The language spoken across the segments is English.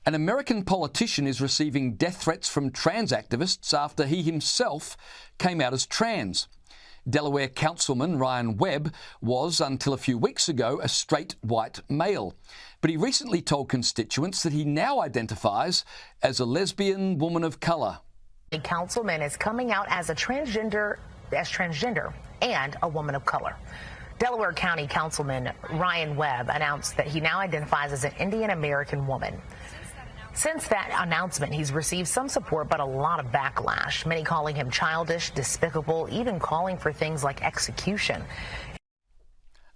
An American politician is receiving death threats from trans activists after he himself came out as trans. Delaware Councilman Ryan Webb was, until a few weeks ago, a straight white male. But he recently told constituents that he now identifies as a lesbian woman of colour. The councilman is coming out as a transgender and a woman of color. Delaware County Councilman Ryan Webb announced that he now identifies as an Indian American woman. Since that announcement, he's received some support, but a lot of backlash, many calling him childish, despicable, even calling for things like execution.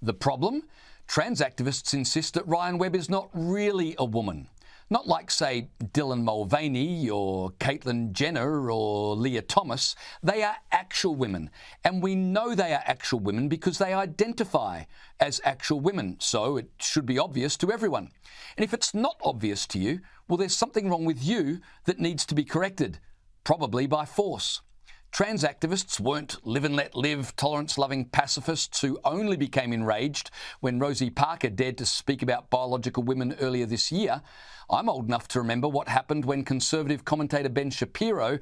The problem? Trans activists insist that Ryan Webb is not really a woman. Not like, say, Dylan Mulvaney or Caitlyn Jenner or Leah Thomas. They are actual women. And we know they are actual women because they identify as actual women. So it should be obvious to everyone. And if it's not obvious to you, well, there's something wrong with you that needs to be corrected, probably by force. Trans activists weren't live and let live, tolerance-loving pacifists who only became enraged when Rosie Parker dared to speak about biological women earlier this year. I'm old enough to remember what happened when conservative commentator Ben Shapiro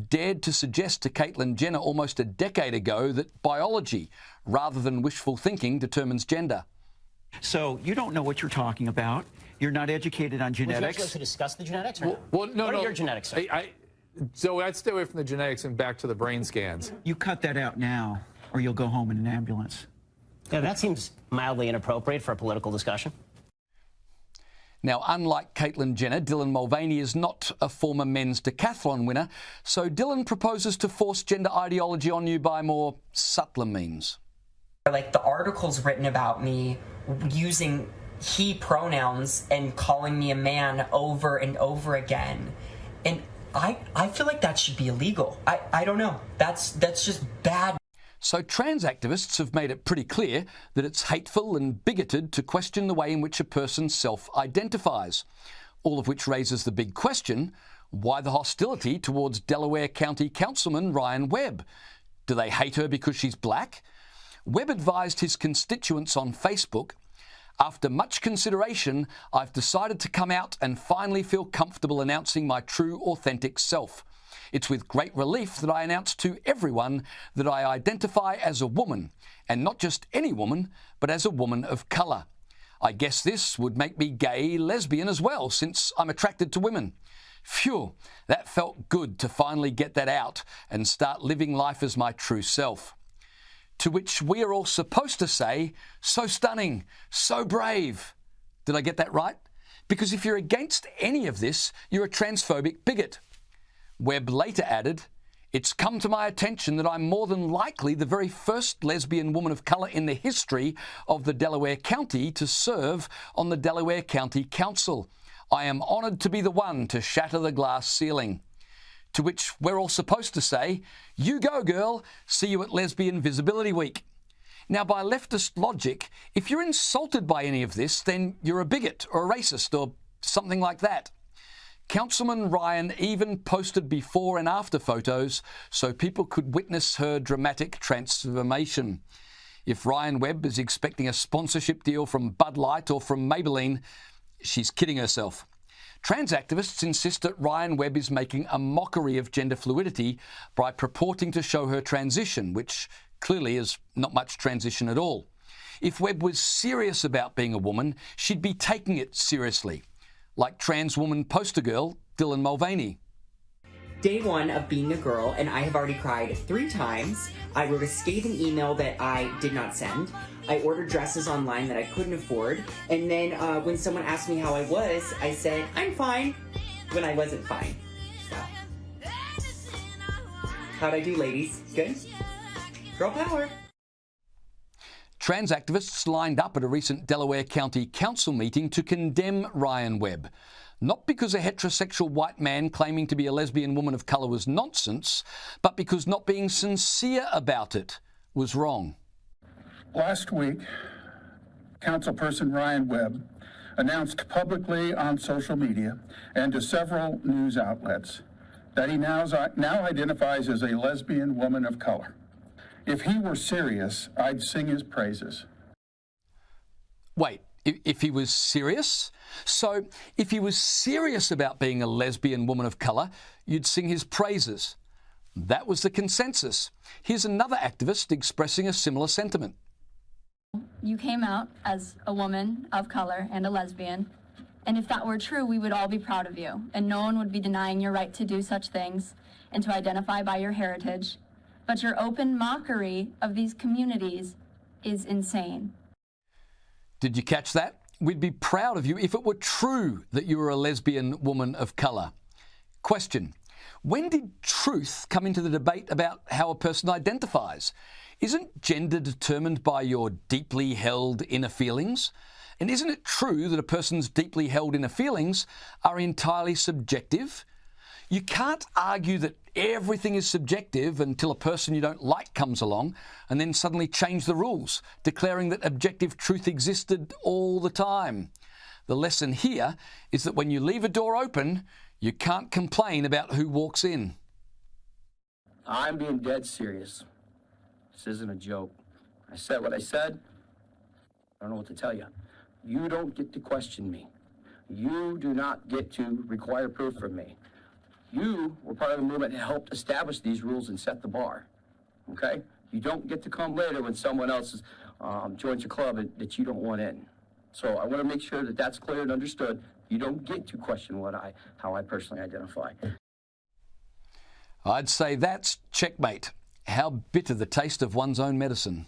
dared to suggest to Caitlyn Jenner almost a decade ago that biology, rather than wishful thinking, determines gender. So you don't know what you're talking about. You're not educated on genetics. Would you actually like to discuss the genetics? Or well, no, what no. are your genetics? So I'd stay away from the genetics and back to the brain scans. You cut that out now, or you'll go home in an ambulance. Yeah, that seems mildly inappropriate for a political discussion. Now, unlike Caitlyn Jenner, Dylan Mulvaney is not a former men's decathlon winner, so Dylan proposes to force gender ideology on you by more subtler means. Like the articles written about me using he pronouns and calling me a man over and over again. And I feel like that should be illegal. I don't know. That's just bad. So trans activists have made it pretty clear that it's hateful and bigoted to question the way in which a person self-identifies. All of which raises the big question, why the hostility towards Delaware County Councilman Ryan Webb? Do they hate her because she's black? Webb advised his constituents on Facebook, "After much consideration, I've decided to come out and finally feel comfortable announcing my true, authentic self. It's with great relief that I announce to everyone that I identify as a woman, and not just any woman, but as a woman of colour. I guess this would make me gay, lesbian as well, since I'm attracted to women." Phew, that felt good to finally get that out and start living life as my true self. To which we are all supposed to say, so stunning, so brave. Did I get that right? Because if you're against any of this, you're a transphobic bigot. Webb later added, "It's come to my attention that I'm more than likely the very first lesbian woman of colour in the history of the Delaware County to serve on the Delaware County Council. I am honoured to be the one to shatter the glass ceiling." To which we're all supposed to say, "You go, girl. See you at Lesbian Visibility Week." Now, by leftist logic, if you're insulted by any of this, then you're a bigot or a racist or something like that. Councilman Ryan even posted before and after photos so people could witness her dramatic transformation. If Ryan Webb is expecting a sponsorship deal from Bud Light or from Maybelline, she's kidding herself. Trans activists insist that Ryan Webb is making a mockery of gender fluidity by purporting to show her transition, which clearly is not much transition at all. If Webb was serious about being a woman, she'd be taking it seriously, like trans woman poster girl Dylan Mulvaney. Day one of being a girl, and I have already cried 3 times. I wrote a scathing email that I did not send. I ordered dresses online that I couldn't afford. And then when someone asked me how I was, I said, "I'm fine," when I wasn't fine. So, how'd I do, ladies? Good? Girl power. Trans activists lined up at a recent Delaware County Council meeting to condemn Ryan Webb. Not because a heterosexual white man claiming to be a lesbian woman of colour was nonsense, but because not being sincere about it was wrong. Last week, Councilperson Ryan Webb announced publicly on social media and to several news outlets that he now identifies as a lesbian woman of color. If he were serious, I'd sing his praises. Wait, if he was serious. So if he was serious about being a lesbian woman of colour, you'd sing his praises. That was the consensus. Here's another activist expressing a similar sentiment. You came out as a woman of color and a lesbian, and if that were true, we would all be proud of you, and no one would be denying your right to do such things and to identify by your heritage. But your open mockery of these communities is insane. Did you catch that? We'd be proud of you if it were true that you were a lesbian woman of colour. Question: when did truth come into the debate about how a person identifies? Isn't gender determined by your deeply held inner feelings? And isn't it true that a person's deeply held inner feelings are entirely subjective? You can't argue that everything is subjective until a person you don't like comes along and then suddenly change the rules, declaring that objective truth existed all the time. The lesson here is that when you leave a door open, you can't complain about who walks in. I'm being dead serious. This isn't a joke. I said what I said. I don't know what to tell you. You don't get to question me. You do not get to require proof from me. You were part of the movement that helped establish these rules and set the bar, okay? You don't get to come later when someone else joins your club that you don't want in. So I want to make sure that that's clear and understood. You don't get to question how I personally identify. I'd say that's checkmate. How bitter the taste of one's own medicine.